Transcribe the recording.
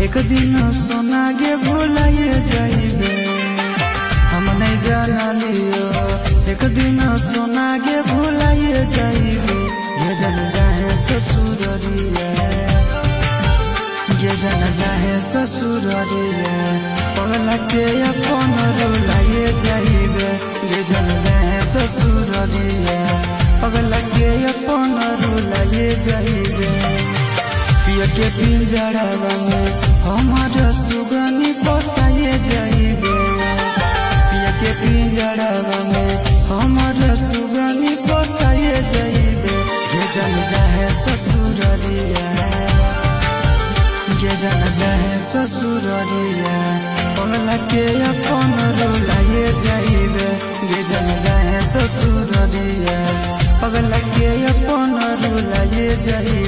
एक दिन सोना गे भुलाइए जाइबे हम नहीं जाना लियो। एक दिन सोना गे भुलाइए जाइबे ये जन जाए ससुररिया, ये जन जाए ससुररिया पगला के अपन रुलाइए जाइबे ये जन जाए ससुररिया पगला के अपन रुलाइए जाइबे। पिया के पिंजड़वा में हमारा सुगनी पोसाइए जाइबे, पिया के पिंजड़वा में हमारा सुगनी पोसाइए जाइबे ये जन जाए ससुररिया, ये जन जाए ससुररिया पगला के अपन रुलाइए जाइबे ये जन जाए ससुररिया पगला के अपन रुलाइए जाइबे।